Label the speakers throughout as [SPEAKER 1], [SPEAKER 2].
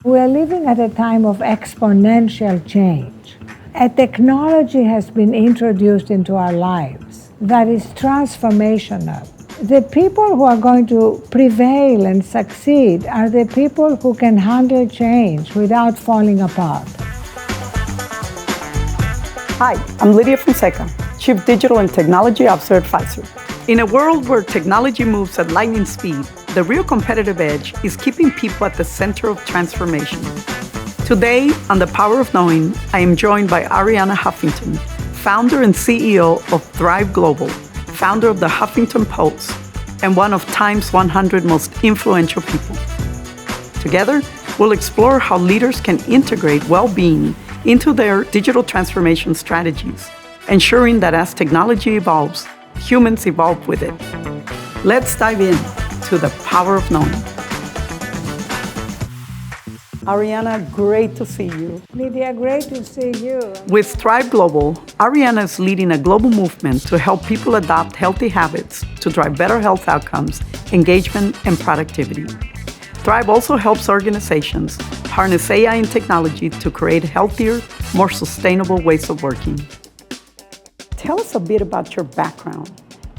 [SPEAKER 1] We are living at a time of exponential change. A technology has been introduced into our lives that is transformational. The people who are going to prevail and succeed are the people who can handle change without falling apart.
[SPEAKER 2] Hi, I'm Lidia Fonseca, Chief Digital and Technology Officer at Pfizer. In a world where technology moves at lightning speed, the real competitive edge is keeping people at the center of transformation. Today, on The Power of Knowing, I am joined by Arianna Huffington, founder and CEO of Thrive Global, founder of the Huffington Post, and one of Time's 100 most influential people. Together, we'll explore how leaders can integrate well-being into their digital transformation strategies, ensuring that as technology evolves, humans evolve with it. Let's dive in to The Power of Knowing. Arianna, great to see you.
[SPEAKER 1] Lidia, great to see you.
[SPEAKER 2] With Thrive Global, Arianna is leading a global movement to help people adopt healthy habits to drive better health outcomes, engagement, and productivity. Thrive also helps organizations harness AI and technology to create healthier, more sustainable ways of working. Tell us a bit about your background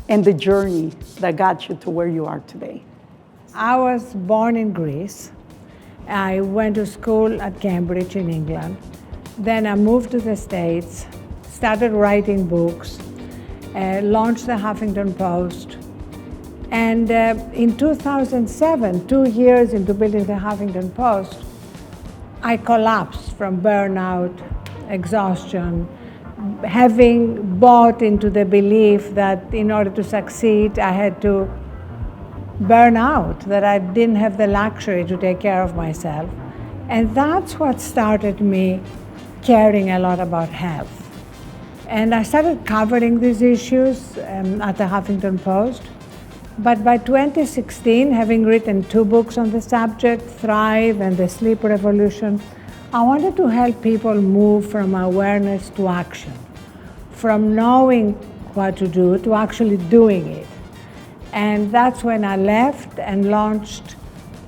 [SPEAKER 2] and the journey that got you to where you are today.
[SPEAKER 1] I was born in Greece. I went to school at Cambridge in England. Then I moved to the States, started writing books, launched the Huffington Post. And in 2007, 2 years into building the Huffington Post, I collapsed from burnout, exhaustion, having bought into the belief that in order to succeed, I had to burn out, that I didn't have the luxury to take care of myself. And that's what started me caring a lot about health. And I started covering these issues at the Huffington Post. But by 2016, having written 2 books on the subject, Thrive and The Sleep Revolution, I wanted to help people move from awareness to action, from knowing what to do to actually doing it. And that's when I left and launched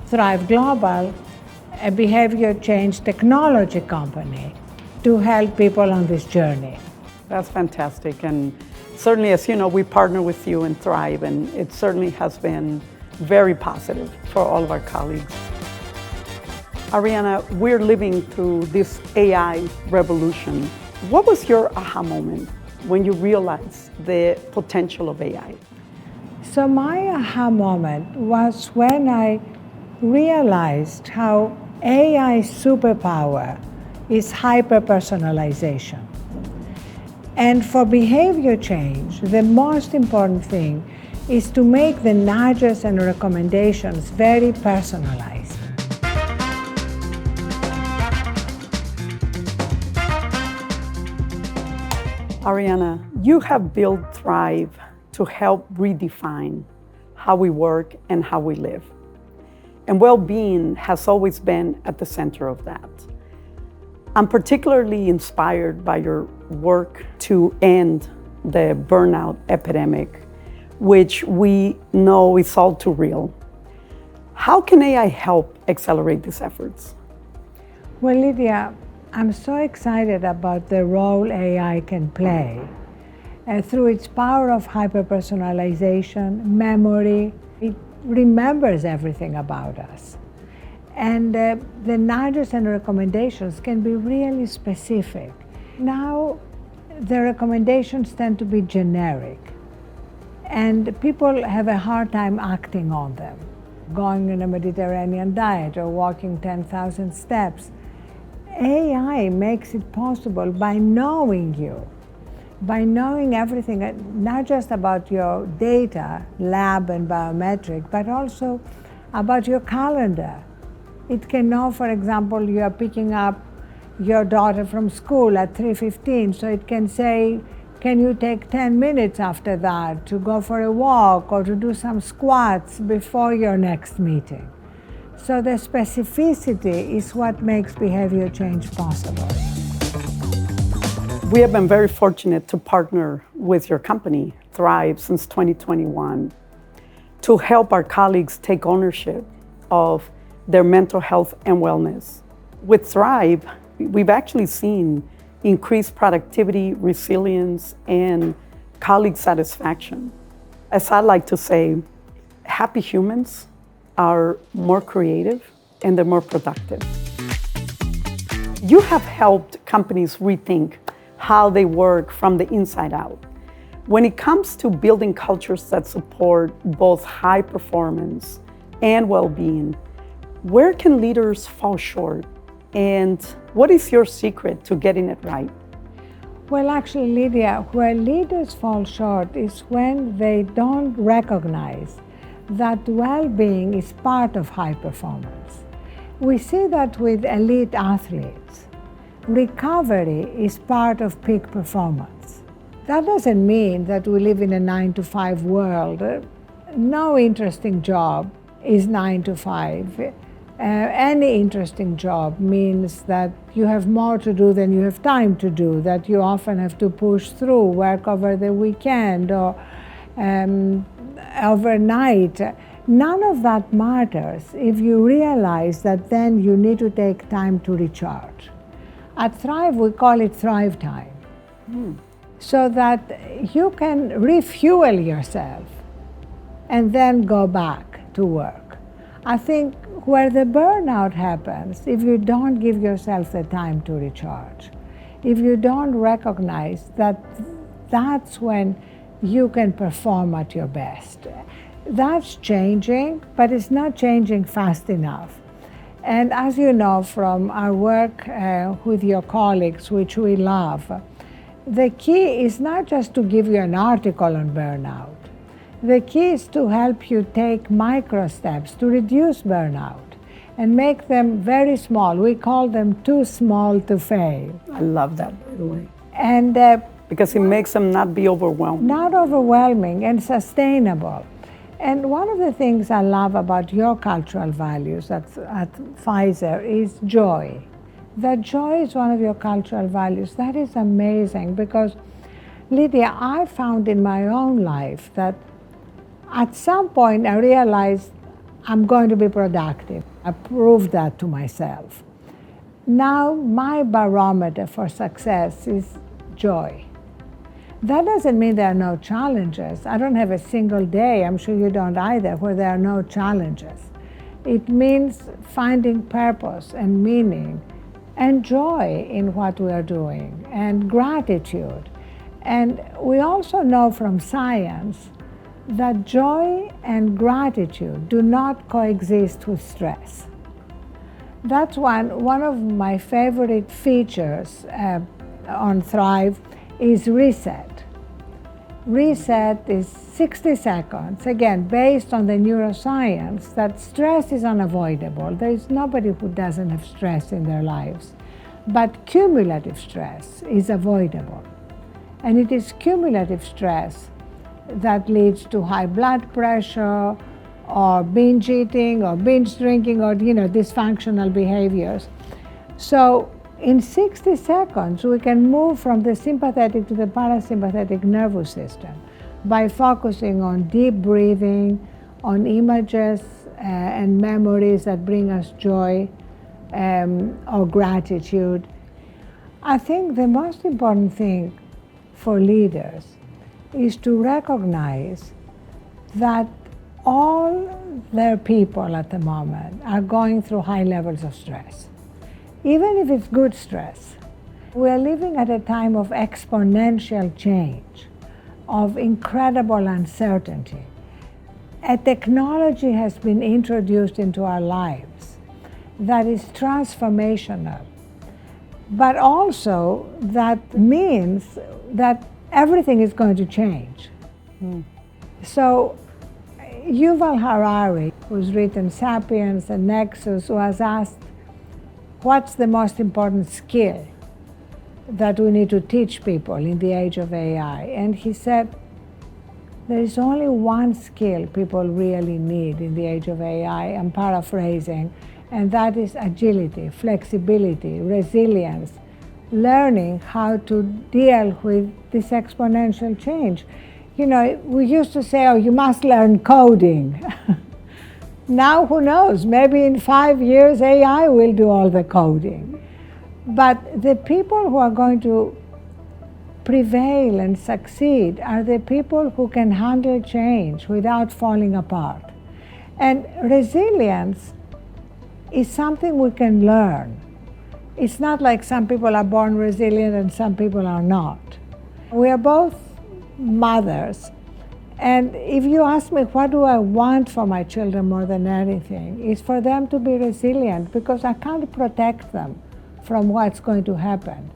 [SPEAKER 1] Thrive Global, a behavior change technology company, to help people on this journey.
[SPEAKER 2] That's fantastic. And certainly, as you know, we partner with you in Thrive, and it certainly has been very positive for all of our colleagues. Arianna, we're living through this AI revolution. What was your aha moment when you realized the potential of AI?
[SPEAKER 1] So my aha moment was when I realized how AI's superpower is hyper-personalization. And for behavior change, the most important thing is to make the nudges and recommendations very personalized.
[SPEAKER 2] Arianna, you have built Thrive to help redefine how we work and how we live. And well-being has always been at the center of that. I'm particularly inspired by your work to end the burnout epidemic, which we know is all too real. How can AI help accelerate these efforts?
[SPEAKER 1] Well, Lidia, I'm so excited about the role AI can play. Through its power of hyper-personalization, memory, it remembers everything about us. And the nudges and recommendations can be really specific. Now, the recommendations tend to be generic, and people have a hard time acting on them. Going on a Mediterranean diet or walking 10,000 steps. AI makes it possible by knowing you, by knowing everything, not just about your data, lab and biometric, but also about your calendar. It can know, for example, you are picking up your daughter from school at 3:15, so it can say, can you take 10 minutes after that to go for a walk or to do some squats before your next meeting? So the specificity is what makes behavior change possible.
[SPEAKER 2] We have been very fortunate to partner with your company, Thrive, since 2021, to help our colleagues take ownership of their mental health and wellness. With Thrive, we've actually seen increased productivity, resilience, and colleague satisfaction. As I like to say, happy humans are more creative and they're more productive. You have helped companies rethink how they work from the inside out. When it comes to building cultures that support both high performance and well-being, where can leaders fall short? And what is your secret to getting it right?
[SPEAKER 1] Well, actually, Lydia, where leaders fall short is when they don't recognize that well-being is part of high performance. We see that with elite athletes. Recovery is part of peak performance. That doesn't mean that we live in a 9-to-5 world. No interesting job is 9 to 5. Any interesting job means that you have more to do than you have time to do, that you often have to push through, work over the weekend or overnight. None of that matters if you realize that then you need to take time to recharge. At Thrive, we call it Thrive time, so that you can refuel yourself and then go back to work. I think where the burnout happens, if you don't give yourself the time to recharge, if you don't recognize that that's when you can perform at your best. That's changing, but it's not changing fast enough. And as you know from our work with your colleagues, which we love, the key is not just to give you an article on burnout. The key is to help you take micro steps to reduce burnout and make them very small. We call them too small to fail.
[SPEAKER 2] I love that, by the way.
[SPEAKER 1] And
[SPEAKER 2] because it makes them not be overwhelmed.
[SPEAKER 1] Not overwhelming and sustainable. And one of the things I love about your cultural values at Pfizer is joy. That joy is one of your cultural values. That is amazing because, Lydia, I found in my own life that at some point I realized I'm going to be productive. I proved that to myself. Now my barometer for success is joy. That doesn't mean there are no challenges. I don't have a single day, I'm sure you don't either, where there are no challenges. It means finding purpose and meaning and joy in what we are doing and gratitude. And we also know from science that joy and gratitude do not coexist with stress. That's one of my favorite features on Thrive is reset. Reset is 60 seconds, again, based on the neuroscience that stress is unavoidable. There is nobody who doesn't have stress in their lives. But cumulative stress is avoidable. And it is cumulative stress that leads to high blood pressure or binge eating or binge drinking or dysfunctional behaviors. So in 60 seconds, we can move from the sympathetic to the parasympathetic nervous system by focusing on deep breathing, on images and memories that bring us joy or gratitude. I think the most important thing for leaders is to recognize that all their people at the moment are going through high levels of stress. Even if it's good stress, we are living at a time of exponential change, of incredible uncertainty. A technology has been introduced into our lives that is transformational, but also that means that everything is going to change. So Yuval Harari, who's written Sapiens and Nexus, was asked, what's the most important skill that we need to teach people in the age of AI? And he said, there is only one skill people really need in the age of AI, I'm paraphrasing, and that is agility, flexibility, resilience, learning how to deal with this exponential change. We used to say, oh, you must learn coding. Now, who knows? Maybe in 5 years, AI will do all the coding. But the people who are going to prevail and succeed are the people who can handle change without falling apart. And resilience is something we can learn. It's not like some people are born resilient and some people are not. We are both mothers. And if you ask me what do I want for my children more than anything, it's for them to be resilient, because I can't protect them from what's going to happen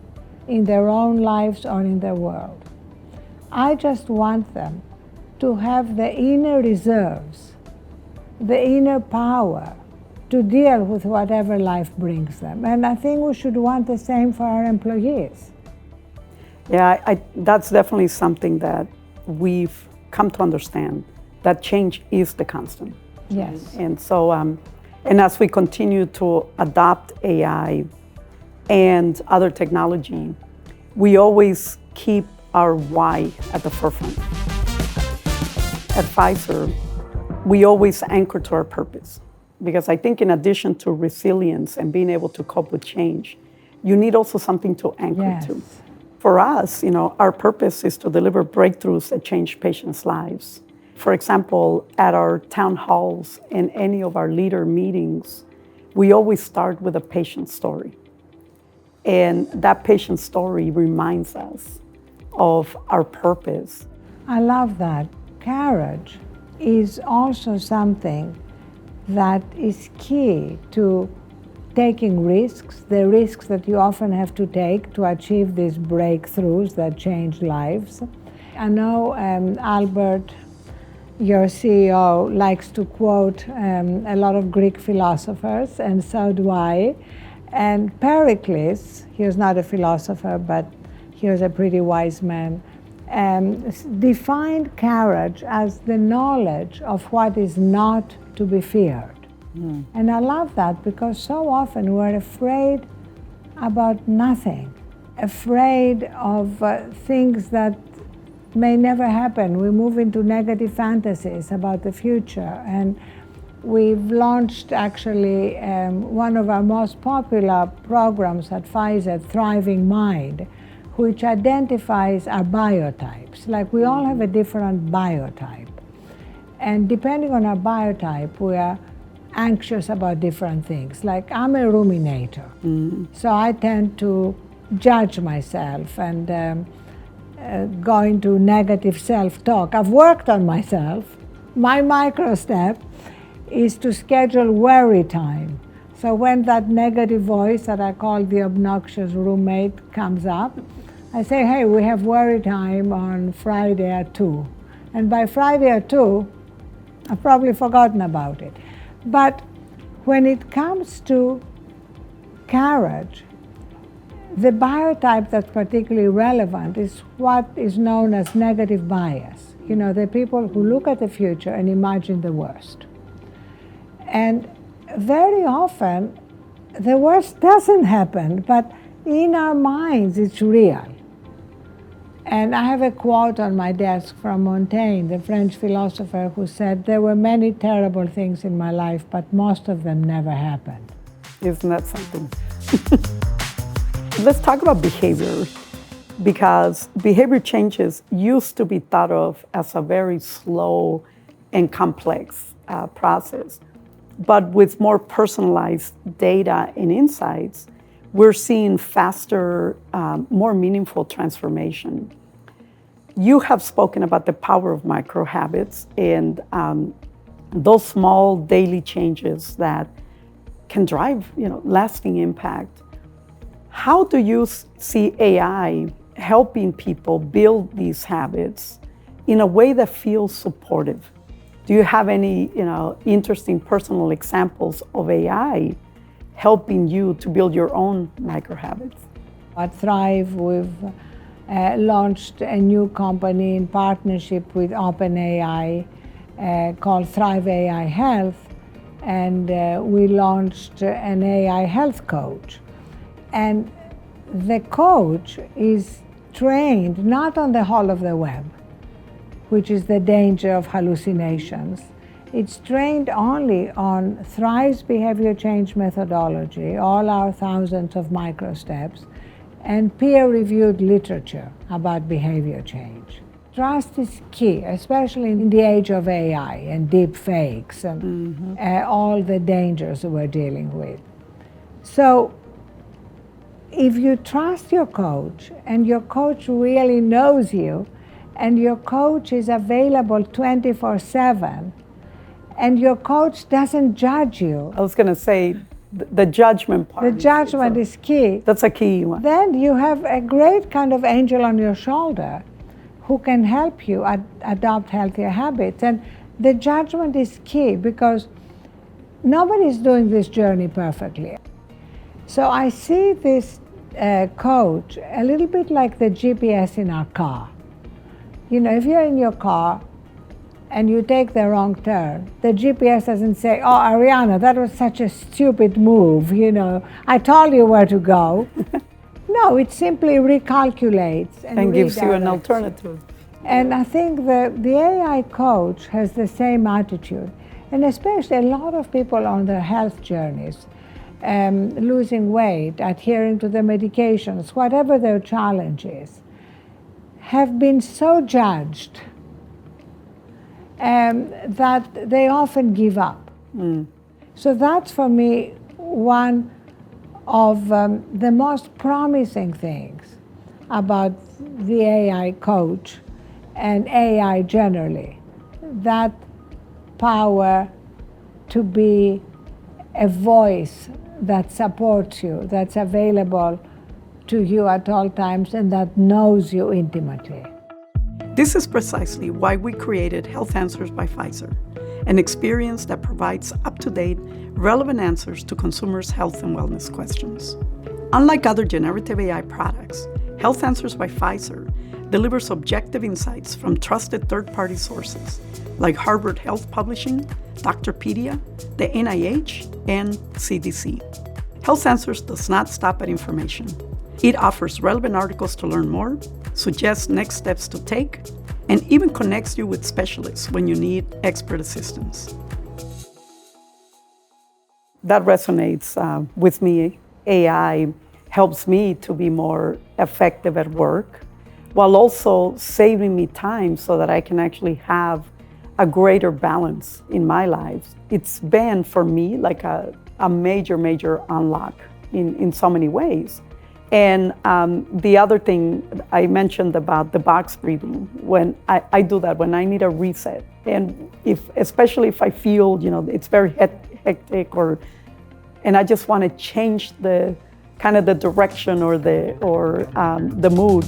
[SPEAKER 1] in their own lives or in their world. I just want them to have the inner reserves, the inner power to deal with whatever life brings them. And I think we should want the same for our employees.
[SPEAKER 2] Yeah, that's definitely something that we've come to understand, that change is the constant.
[SPEAKER 1] Yes.
[SPEAKER 2] And so, and as we continue to adopt AI and other technology, we always keep our why at the forefront. At Pfizer, we always anchor to our purpose, because I think in addition to resilience and being able to cope with change, you need also something to anchor to. For us, our purpose is to deliver breakthroughs that change patients' lives. For example, at our town halls and any of our leader meetings, we always start with a patient story. And that patient story reminds us of our purpose.
[SPEAKER 1] I love that. Courage is also something that is key to taking risks, the risks that you often have to take to achieve these breakthroughs that change lives. I know Albert, your CEO, likes to quote a lot of Greek philosophers, and so do I. And Pericles, he was not a philosopher, but he was a pretty wise man, defined courage as the knowledge of what is not to be feared. And I love that, because so often we're afraid about nothing, afraid of things that may never happen. We move into negative fantasies about the future. And we've launched actually one of our most popular programs at Pfizer, Thriving Mind, which identifies our biotypes. Like, we all have a different biotype. And depending on our biotype, we are anxious about different things. Like, I'm a ruminator. So I tend to judge myself and go into negative self-talk. I've worked on myself. My micro step is to schedule worry time. So when that negative voice that I call the obnoxious roommate comes up, I say, hey, we have worry time on Friday at 2. And by Friday at 2, I've probably forgotten about it. But when it comes to courage, the biotype that's particularly relevant is what is known as negative bias. The people who look at the future and imagine the worst. And very often, the worst doesn't happen, but in our minds, it's real. And I have a quote on my desk from Montaigne, the French philosopher, who said, there were many terrible things in my life, but most of them never happened.
[SPEAKER 2] Isn't that something? Let's talk about behavior, because behavior changes used to be thought of as a very slow and complex process. But with more personalized data and insights, we're seeing faster, more meaningful transformation. You have spoken about the power of micro habits and those small daily changes that can drive, lasting impact. How do you see AI helping people build these habits in a way that feels supportive? Do you have any, interesting personal examples of AI helping you to build your own micro habits?
[SPEAKER 1] At Thrive, we've launched a new company in partnership with OpenAI called Thrive AI Health, and we launched an AI health coach. And the coach is trained not on the whole of the web, which is the danger of hallucinations. It's trained only on Thrive's behavior change methodology, all our thousands of micro steps, and peer-reviewed literature about behavior change. Trust is key, especially in the age of AI and deep fakes and all the dangers we're dealing with. So if you trust your coach and your coach really knows you and your coach is available 24/7 and your coach doesn't judge you.
[SPEAKER 2] I was going to say the judgment part.
[SPEAKER 1] The judgment is key.
[SPEAKER 2] That's a key one.
[SPEAKER 1] Then you have a great kind of angel on your shoulder who can help you adopt healthier habits. And the judgment is key because nobody's doing this journey perfectly. So I see this coach a little bit like the GPS in our car. You know, if you're in your car and you take the wrong turn, the GPS doesn't say, "Oh, Arianna, that was such a stupid move, you know, I told you where to go." No, it simply recalculates and
[SPEAKER 2] gives you an
[SPEAKER 1] redirects
[SPEAKER 2] alternative.
[SPEAKER 1] And I think the AI coach has the same attitude. And especially a lot of people on their health journeys, losing weight, adhering to the medications, whatever their challenge is, have been so judged that they often give up. So that's for me one of the most promising things about the AI coach and AI generally, that power to be a voice that supports you, that's available to you at all times, and that knows you intimately.
[SPEAKER 2] This is precisely why we created Health Answers by Pfizer, an experience that provides up-to-date, relevant answers to consumers' health and wellness questions. Unlike other generative AI products, Health Answers by Pfizer delivers objective insights from trusted third-party sources like Harvard Health Publishing, Doctorpedia, the NIH, and CDC. Health Answers does not stop at information. It offers relevant articles to learn more, suggests next steps to take, and even connects you with specialists when you need expert assistance. That resonates with me. AI helps me to be more effective at work, while also saving me time so that I can actually have a greater balance in my life. It's been, for me, like a major unlock in so many ways. And the other thing I mentioned about the box breathing, when I do that, when I need a reset, and especially if I feel, it's very hectic, and I just want to change the kind of the direction or the mood.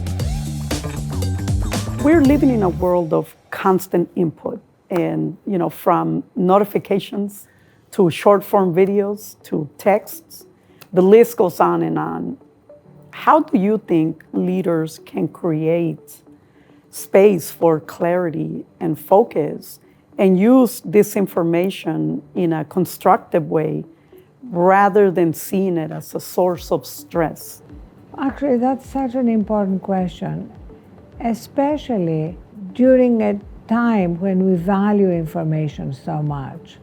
[SPEAKER 2] We're living in a world of constant input, and from notifications to short-form videos to texts, the list goes on and on. How do you think leaders can create space for clarity and focus and use this information in a constructive way rather than seeing it as a source of stress?
[SPEAKER 1] Actually, that's such an important question, especially during a time when we value information so much,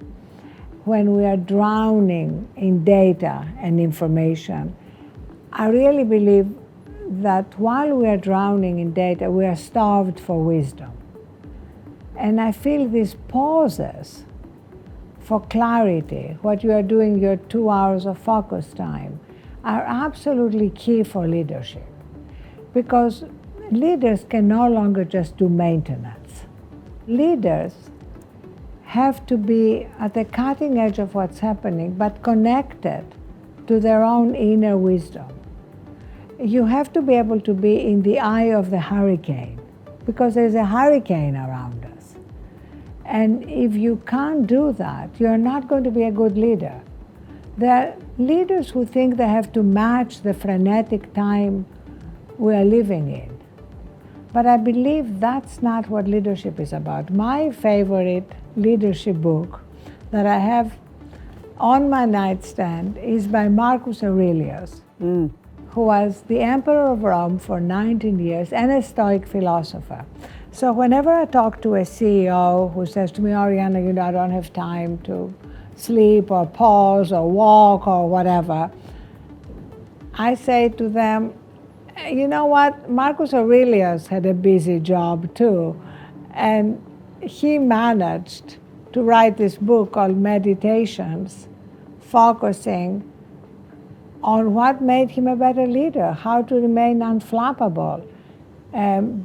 [SPEAKER 1] when we are drowning in data and information. I really believe that while we are drowning in data, we are starved for wisdom. And I feel these pauses for clarity, what you are doing, your 2 hours of focus time, are absolutely key for leadership. Because leaders can no longer just do maintenance. Leaders have to be at the cutting edge of what's happening, but connected to their own inner wisdom. You have to be able to be in the eye of the hurricane, because there's a hurricane around us. And if you can't do that, you're not going to be a good leader. There are leaders who think they have to match the frenetic time we are living in. But I believe that's not what leadership is about. My favorite leadership book that I have on my nightstand is by Marcus Aurelius, who was the emperor of Rome for 19 years and a Stoic philosopher. So whenever I talk to a CEO who says to me, Arianna, I don't have time to sleep or pause or walk or whatever, I say to them, you know what, Marcus Aurelius had a busy job too, and he managed to write this book called Meditations, focusing on what made him a better leader, how to remain unflappable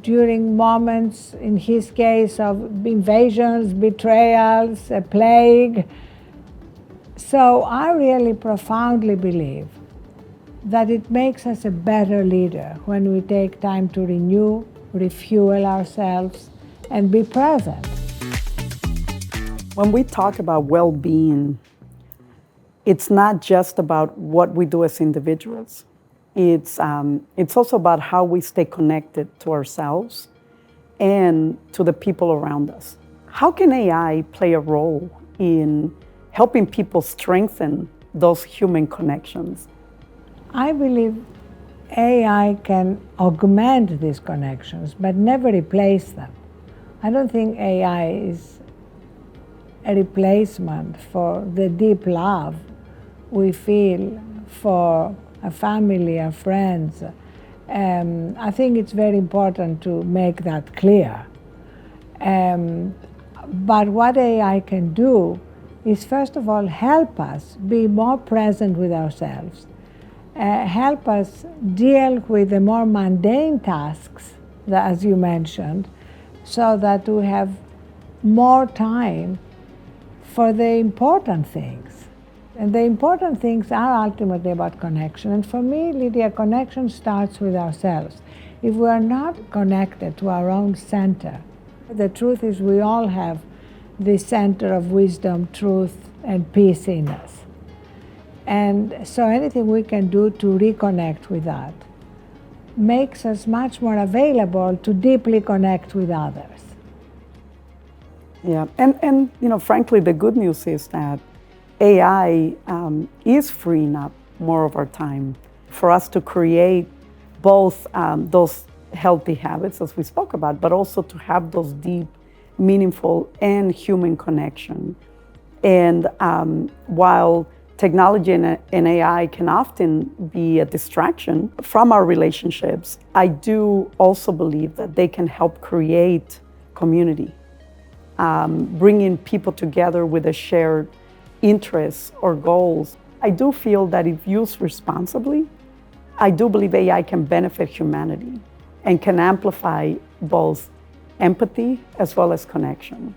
[SPEAKER 1] during moments, in his case, of invasions, betrayals, a plague. So I really profoundly believe that it makes us a better leader when we take time to renew, refuel ourselves, and be present.
[SPEAKER 2] When we talk about well-being, it's not just about what we do as individuals. It's also about how we stay connected to ourselves and to the people around us. How can AI play a role in helping people strengthen those human connections?
[SPEAKER 1] I believe AI can augment these connections, but never replace them. I don't think AI is a replacement for the deep love we feel for a family, our friends. I think it's very important to make that clear. But what AI can do is, first of all, help us be more present with ourselves, help us deal with the more mundane tasks, as you mentioned, so that we have more time for the important things. And the important things are ultimately about connection. And for me, Lydia, connection starts with ourselves. If we are not connected to our own center, the truth is we all have the center of wisdom, truth, and peace in us. And so anything we can do to reconnect with that makes us much more available to deeply connect with others.
[SPEAKER 2] Yeah, and frankly, the good news is that AI is freeing up more of our time for us to create both those healthy habits, as we spoke about, but also to have those deep, meaningful, and human connection. And while technology and AI can often be a distraction from our relationships, I do also believe that they can help create community, bringing people together with a shared interests or goals. I do feel that if used responsibly, I do believe AI can benefit humanity and can amplify both empathy as well as connection.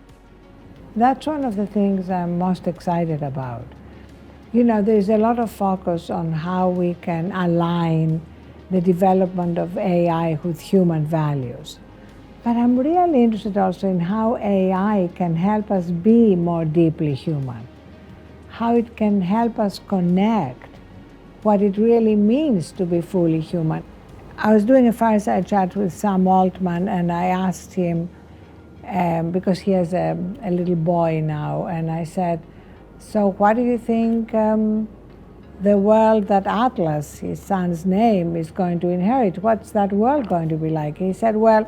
[SPEAKER 1] That's one of the things I'm most excited about. There's a lot of focus on how we can align the development of AI with human values. But I'm really interested also in how AI can help us be more deeply human, how it can help us connect what it really means to be fully human. I was doing a fireside chat with Sam Altman, and I asked him, because he has a little boy now, and I said, so what do you think the world that Atlas, his son's name, is going to inherit? What's that world going to be like? He said, well,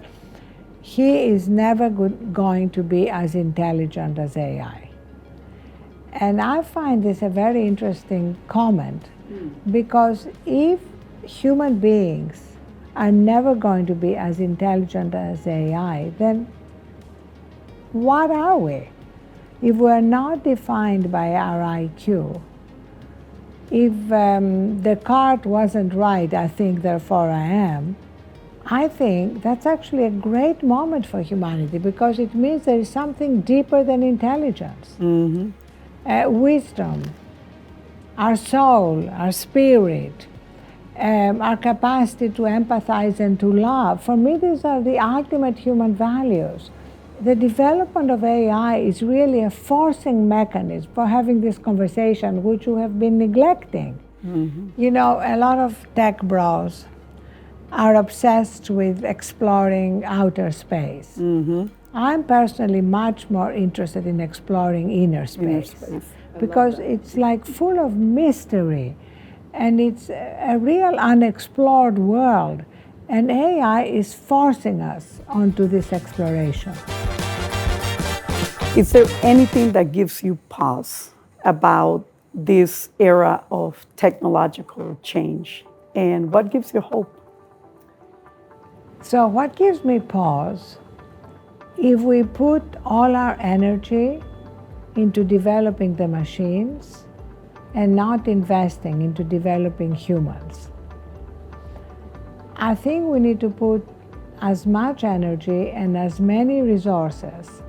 [SPEAKER 1] he is never going to be as intelligent as AI. And I find this a very interesting comment, because if human beings are never going to be as intelligent as AI, then what are we? If we're not defined by our IQ, if the cart wasn't right, I think, therefore I am, I think that's actually a great moment for humanity, because it means there is something deeper than intelligence.
[SPEAKER 2] Mm-hmm.
[SPEAKER 1] Wisdom, our soul, our spirit, our capacity to empathize and to love. For me, these are the ultimate human values. The development of AI is really a forcing mechanism for having this conversation, which we have been neglecting. Mm-hmm. A lot of tech bros are obsessed with exploring outer space. Mm-hmm. I'm personally much more interested in exploring inner space. Because it's like full of mystery, and it's a real unexplored world. And AI is forcing us onto this exploration.
[SPEAKER 2] Is there anything that gives you pause about this era of technological change? And what gives you hope?
[SPEAKER 1] So what gives me pause, if we put all our energy into developing the machines and not investing into developing humans, I think we need to put as much energy and as many resources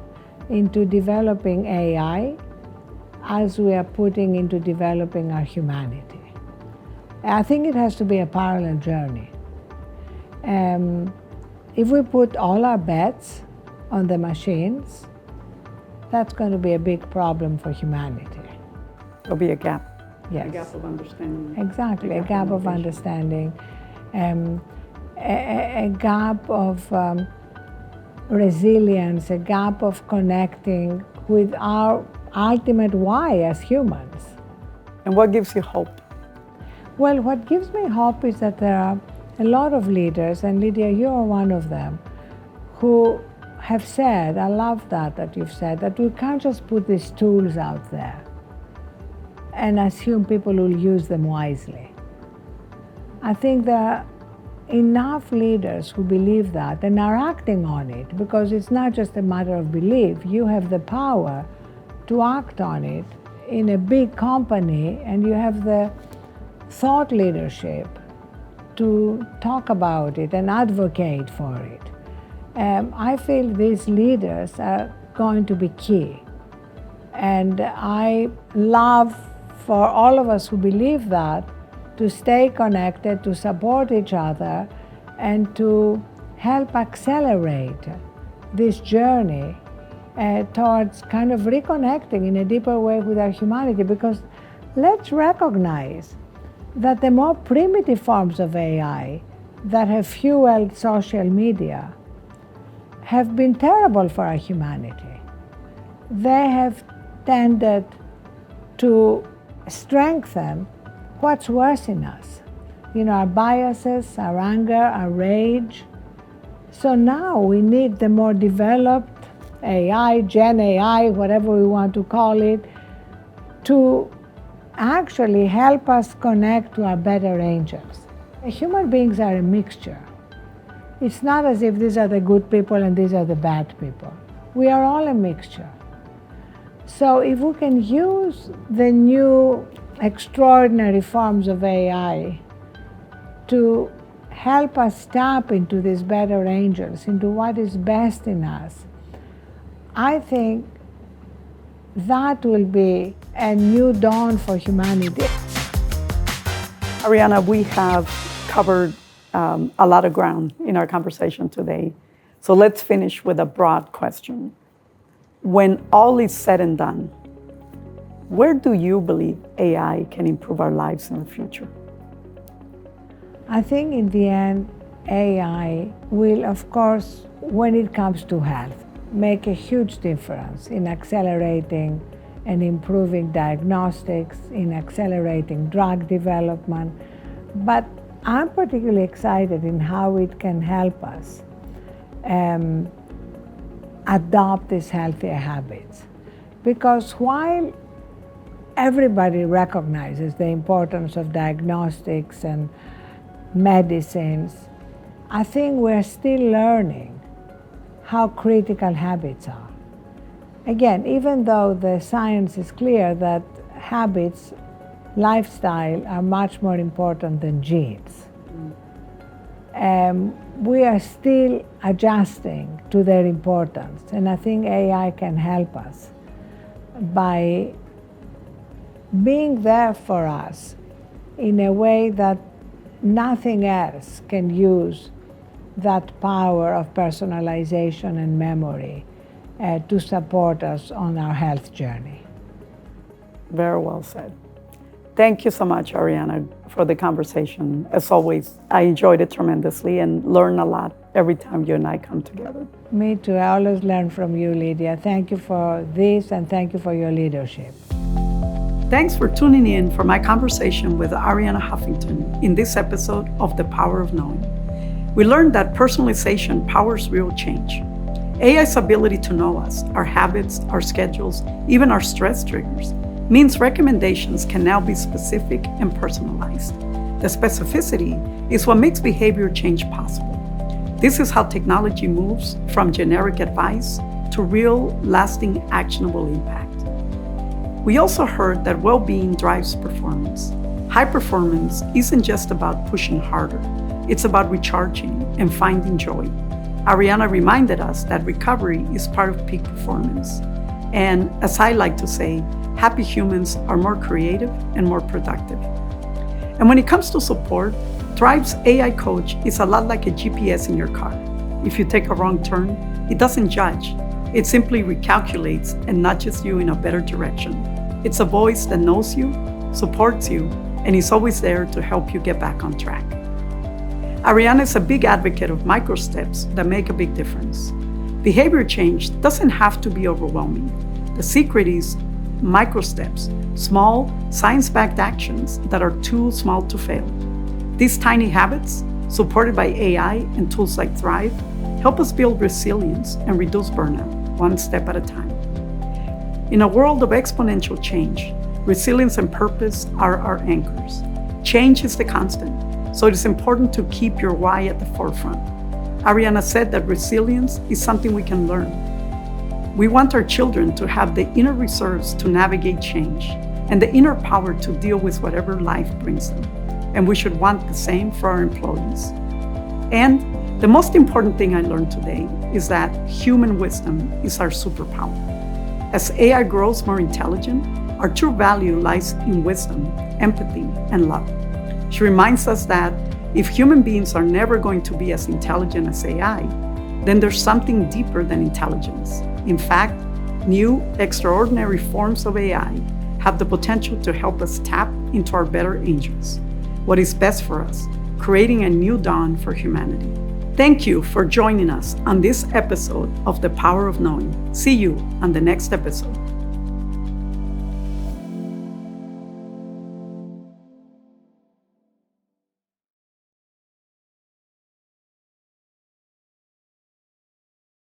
[SPEAKER 1] into developing AI as we are putting into developing our humanity. I think it has to be a parallel journey. If we put all our bets on the machines, that's going to be a big problem for humanity.
[SPEAKER 2] There'll be a gap.
[SPEAKER 1] Yes.
[SPEAKER 2] A gap of understanding.
[SPEAKER 1] Exactly, a gap of understanding, a gap of resilience, a gap of connecting with our ultimate why as humans.
[SPEAKER 2] And what gives you hope?
[SPEAKER 1] Well, what gives me hope is that there are a lot of leaders, and Lidia, you are one of them, who have said, I love that you've said, that we can't just put these tools out there and assume people will use them wisely. I think there are enough leaders who believe that and are acting on it, because it's not just a matter of belief. You have the power to act on it in a big company, and you have the thought leadership to talk about it and advocate for it. I feel these leaders are going to be key. And I love for all of us who believe that to stay connected, to support each other, and to help accelerate this journey towards kind of reconnecting in a deeper way with our humanity. Because let's recognize that the more primitive forms of AI that have fueled social media have been terrible for our humanity. They have tended to strengthen what's worse in us. Our biases, our anger, our rage. So now we need the more developed AI, Gen AI, whatever we want to call it, to actually help us connect to our better angels. Human beings are a mixture. It's not as if these are the good people and these are the bad people. We are all a mixture. So if we can use the new extraordinary forms of AI to help us tap into these better angels, into what is best in us, I think that will be a new dawn for humanity.
[SPEAKER 2] Arianna, we have covered a lot of ground in our conversation today. So let's finish with a broad question. When all is said and done, where do you believe AI can improve our lives in the future?
[SPEAKER 1] I think in the end, AI will, of course, when it comes to health, make a huge difference in accelerating and improving diagnostics, in accelerating drug development. But I'm particularly excited in how it can help us adopt these healthier habits. Because while everybody recognizes the importance of diagnostics and medicines, I think we're still learning how critical habits are. Again, even though the science is clear that habits, lifestyle are much more important than genes, we are still adjusting to their importance. And I think AI can help us by being there for us in a way that nothing else can use that power of personalization and memory to support us on our health journey.
[SPEAKER 2] Very well said. Thank you so much, Arianna, for the conversation. As always, I enjoyed it tremendously and learn a lot every time you and I come together.
[SPEAKER 1] Me too. I always learn from you, Lidia. Thank you for this, and thank you for your leadership.
[SPEAKER 2] Thanks for tuning in for my conversation with Arianna Huffington in this episode of The Power of Knowing. We learned that personalization powers real change. AI's ability to know us, our habits, our schedules, even our stress triggers, means recommendations can now be specific and personalized. The specificity is what makes behavior change possible. This is how technology moves from generic advice to real, lasting, actionable impact. We also heard that well-being drives performance. High performance isn't just about pushing harder. It's about recharging and finding joy. Arianna reminded us that recovery is part of peak performance. And as I like to say, happy humans are more creative and more productive. And when it comes to support, Thrive's AI coach is a lot like a GPS in your car. If you take a wrong turn, it doesn't judge. It simply recalculates and nudges you in a better direction. It's a voice that knows you, supports you, and is always there to help you get back on track. Arianna is a big advocate of micro steps that make a big difference. Behavior change doesn't have to be overwhelming. The secret is micro steps, small, science-backed actions that are too small to fail. These tiny habits, supported by AI and tools like Thrive, help us build resilience and reduce burnout, one step at a time. In a world of exponential change, resilience and purpose are our anchors. Change is the constant, so it is important to keep your why at the forefront. Arianna said that resilience is something we can learn. We want our children to have the inner reserves to navigate change and the inner power to deal with whatever life brings them. And we should want the same for our employees. And the most important thing I learned today is that human wisdom is our superpower. As AI grows more intelligent, our true value lies in wisdom, empathy, and love. She reminds us that if human beings are never going to be as intelligent as AI, then there's something deeper than intelligence. In fact, new, extraordinary forms of AI have the potential to help us tap into our better angels, what is best for us, creating a new dawn for humanity. Thank you for joining us on this episode of The Power of Knowing. See you on the next episode.